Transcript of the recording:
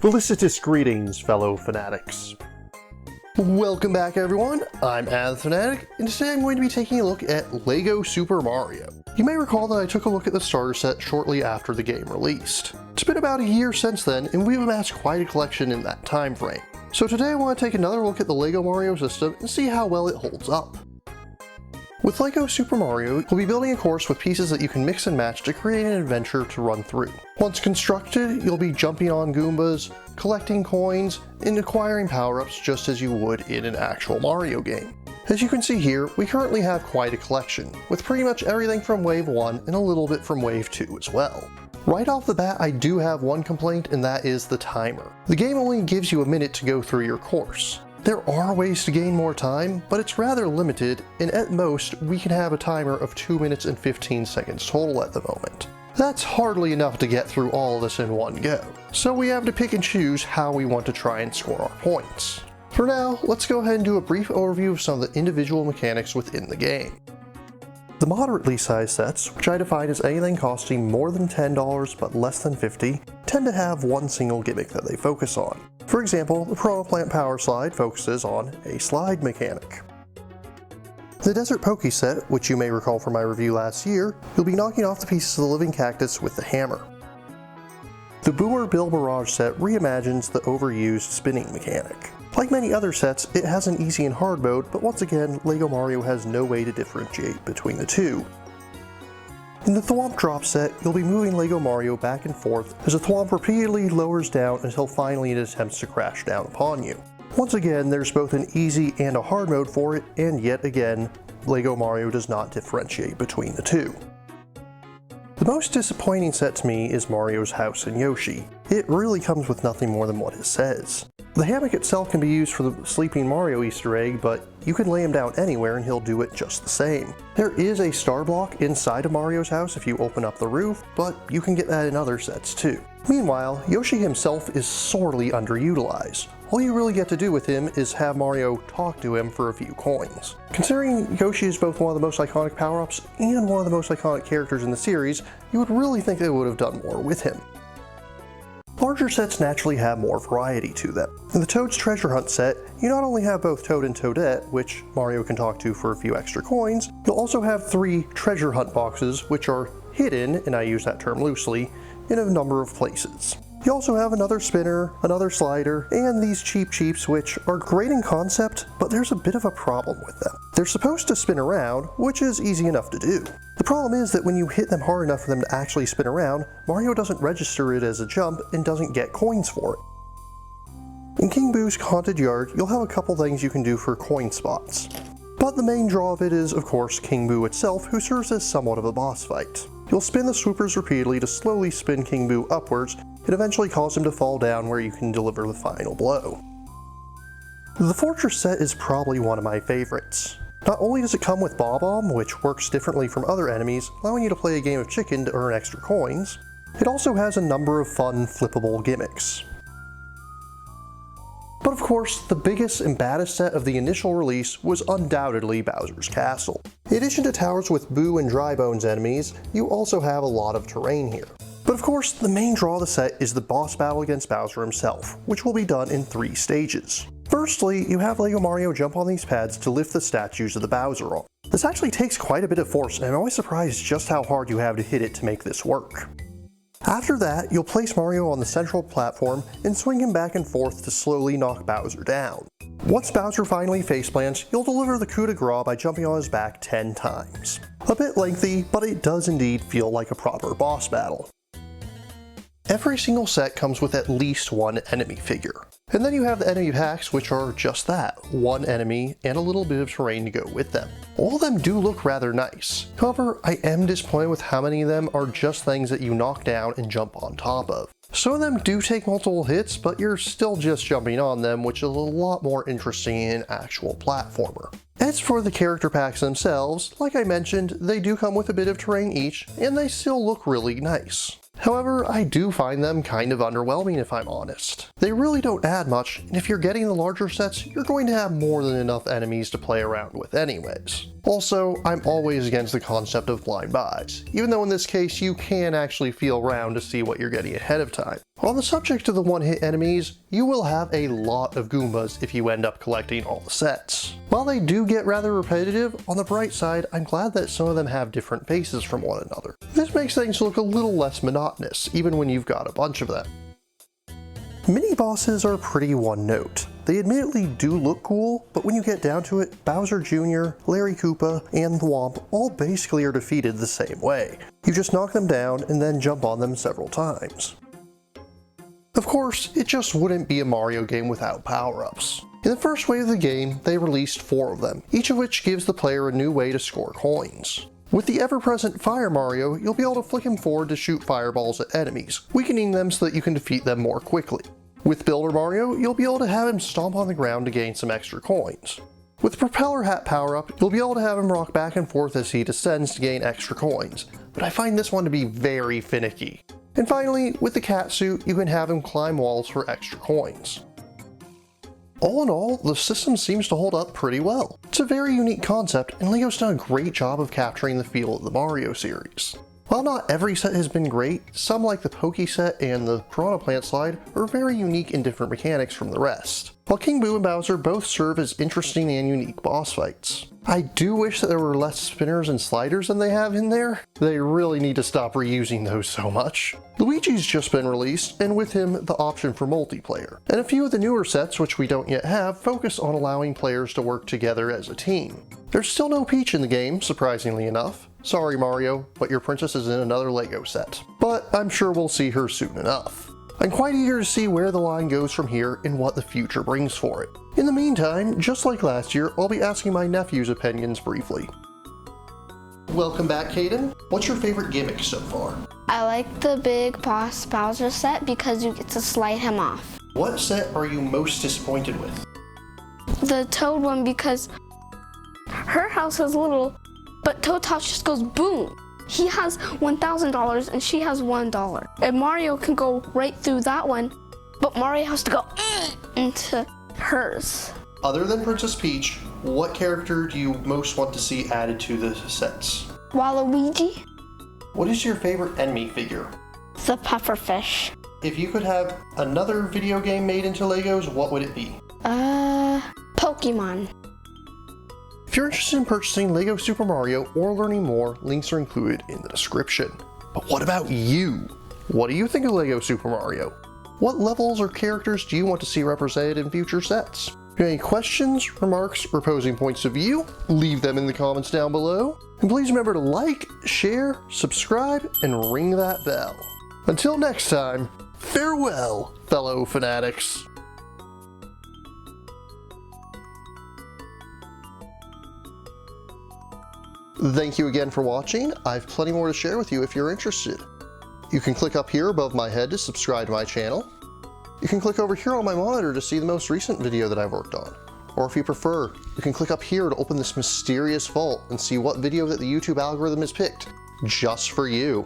Felicitous greetings, fellow fanatics. Welcome back, everyone. I'm Fanatic, and today I'm going to be taking a look at LEGO Super Mario. You may recall that I took a look at the starter set shortly after the game released. It's been about a year since then, and we've amassed quite a collection in that time frame. So today I want to take another look at the LEGO Mario system and see how well it holds up. With LEGO Super Mario, you'll be building a course with pieces that you can mix and match to create an adventure to run through. Once constructed, you'll be jumping on Goombas, collecting coins, and acquiring power-ups just as you would in an actual Mario game. As you can see here, we currently have quite a collection, with pretty much everything from Wave 1 and a little bit from Wave 2 as well. Right off the bat, I do have one complaint, and that is the timer. The game only gives you a minute to go through your course. There are ways to gain more time, but it's rather limited, and at most, we can have a timer of 2 minutes and 15 seconds total at the moment. That's hardly enough to get through all of this in one go, so we have to pick and choose how we want to try and score our points. For now, let's go ahead and do a brief overview of some of the individual mechanics within the game. The moderately sized sets, which I define as anything costing more than $10 but less than $50, tend to have one single gimmick that they focus on. For example, the Piranha Plant Power Slide focuses on a slide mechanic. The Desert Poke set, which you may recall from my review last year, you'll be knocking off the pieces of the living cactus with the hammer. The Boomer Bill Barrage set reimagines the overused spinning mechanic. Like many other sets, it has an easy and hard mode, but once again, LEGO Mario has no way to differentiate between the two. In the Thwomp Drop set, you'll be moving LEGO Mario back and forth as the Thwomp repeatedly lowers down until finally it attempts to crash down upon you. Once again, there's both an easy and a hard mode for it, and yet again, LEGO Mario does not differentiate between the two. The most disappointing set to me is Mario's house in Yoshi. It really comes with nothing more than what it says. The hammock itself can be used for the Sleeping Mario Easter egg, but you can lay him down anywhere and he'll do it just the same. There is a star block inside of Mario's house if you open up the roof, but you can get that in other sets too. Meanwhile, Yoshi himself is sorely underutilized. All you really get to do with him is have Mario talk to him for a few coins. Considering Yoshi is both one of the most iconic power-ups and one of the most iconic characters in the series, you would really think they would have done more with him. Larger sets naturally have more variety to them. In the Toad's Treasure Hunt set, you not only have both Toad and Toadette, which Mario can talk to for a few extra coins, you'll also have 3 treasure hunt boxes, which are hidden, and I use that term loosely, in a number of places. You also have another spinner, another slider, and these Cheep Cheeps, which are great in concept, but there's a bit of a problem with them. They're supposed to spin around, which is easy enough to do. The problem is that when you hit them hard enough for them to actually spin around, Mario doesn't register it as a jump and doesn't get coins for it. In King Boo's Haunted Yard, you'll have a couple things you can do for coin spots. But the main draw of it is, of course, King Boo itself, who serves as somewhat of a boss fight. You'll spin the swoopers repeatedly to slowly spin King Boo upwards, and eventually cause him to fall down where you can deliver the final blow. The Fortress set is probably one of my favorites. Not only does it come with Bob-omb, which works differently from other enemies, allowing you to play a game of chicken to earn extra coins, it also has a number of fun flippable gimmicks. But of course, the biggest and baddest set of the initial release was undoubtedly Bowser's Castle. In addition to towers with Boo and Dry Bones enemies, you also have a lot of terrain here. But of course, the main draw of the set is the boss battle against Bowser himself, which will be done in 3 stages. Firstly, you have LEGO Mario jump on these pads to lift the statues of the Bowser off. This actually takes quite a bit of force, and I'm always surprised just how hard you have to hit it to make this work. After that, you'll place Mario on the central platform and swing him back and forth to slowly knock Bowser down. Once Bowser finally faceplants, you'll deliver the coup de grace by jumping on his back 10 times. A bit lengthy, but it does indeed feel like a proper boss battle. Every single set comes with at least one enemy figure. And then you have the enemy packs, which are just that, one enemy and a little bit of terrain to go with them. All of them do look rather nice. However, I am disappointed with how many of them are just things that you knock down and jump on top of. Some of them do take multiple hits, but you're still just jumping on them, which is a lot more interesting in an actual platformer. As for the character packs themselves, like I mentioned, they do come with a bit of terrain each, and they still look really nice. However, I do find them kind of underwhelming if I'm honest. They really don't add much, and if you're getting the larger sets, you're going to have more than enough enemies to play around with anyways. Also, I'm always against the concept of blind buys, even though in this case you can actually feel around to see what you're getting ahead of time. On the subject of the one-hit enemies, you will have a lot of Goombas if you end up collecting all the sets. While they do get rather repetitive, on the bright side, I'm glad that some of them have different faces from one another. This makes things look a little less monotonous, even when you've got a bunch of them. Mini-bosses are pretty one-note. They admittedly do look cool, but when you get down to it, Bowser Jr., Larry Koopa, and Thwomp all basically are defeated the same way. You just knock them down and then jump on them several times. Of course, it just wouldn't be a Mario game without power-ups. In the first wave of the game, they released 4 of them, each of which gives the player a new way to score coins. With the ever-present Fire Mario, you'll be able to flick him forward to shoot fireballs at enemies, weakening them so that you can defeat them more quickly. With Builder Mario, you'll be able to have him stomp on the ground to gain some extra coins. With the Propeller Hat power-up, you'll be able to have him rock back and forth as he descends to gain extra coins, but I find this one to be very finicky. And finally, with the Cat Suit, you can have him climb walls for extra coins. All in all, the system seems to hold up pretty well. It's a very unique concept, and LEGO's done a great job of capturing the feel of the Mario series. While not every set has been great, some like the Poke set and the Piranha Plant slide are very unique in different mechanics from the rest, while King Boo and Bowser both serve as interesting and unique boss fights. I do wish that there were less spinners and sliders than they have in there. They really need to stop reusing those so much. Luigi's just been released, and with him the option for multiplayer. And a few of the newer sets, which we don't yet have, focus on allowing players to work together as a team. There's still no Peach in the game, surprisingly enough. Sorry Mario, but your princess is in another LEGO set. But I'm sure we'll see her soon enough. I'm quite eager to see where the line goes from here and what the future brings for it. In the meantime, just like last year, I'll be asking my nephew's opinions briefly. Welcome back, Kayden. What's your favorite gimmick so far? I like the big boss Bowser set because you get to slide him off. What set are you most disappointed with? The Toad one because her house is little, but Toad's house just goes boom. He has $1,000 and she has $1. And Mario can go right through that one, but Mario has to go into hers. Other than Princess Peach, what character do you most want to see added to the sets? Waluigi. What is your favorite enemy figure? The pufferfish. If you could have another video game made into Legos, what would it be? Pokemon. If you're interested in purchasing LEGO Super Mario or learning more, links are included in the description. But what about you? What do you think of LEGO Super Mario? What levels or characters do you want to see represented in future sets? If you have any questions, remarks, or opposing points of view, leave them in the comments down below. And please remember to like, share, subscribe, and ring that bell. Until next time, farewell, fellow fanatics. Thank you again for watching. I have plenty more to share with you if you're interested. You can click up here above my head to subscribe to my channel. You can click over here on my monitor to see the most recent video that I've worked on. Or if you prefer, you can click up here to open this mysterious vault and see what video that the YouTube algorithm has picked just for you.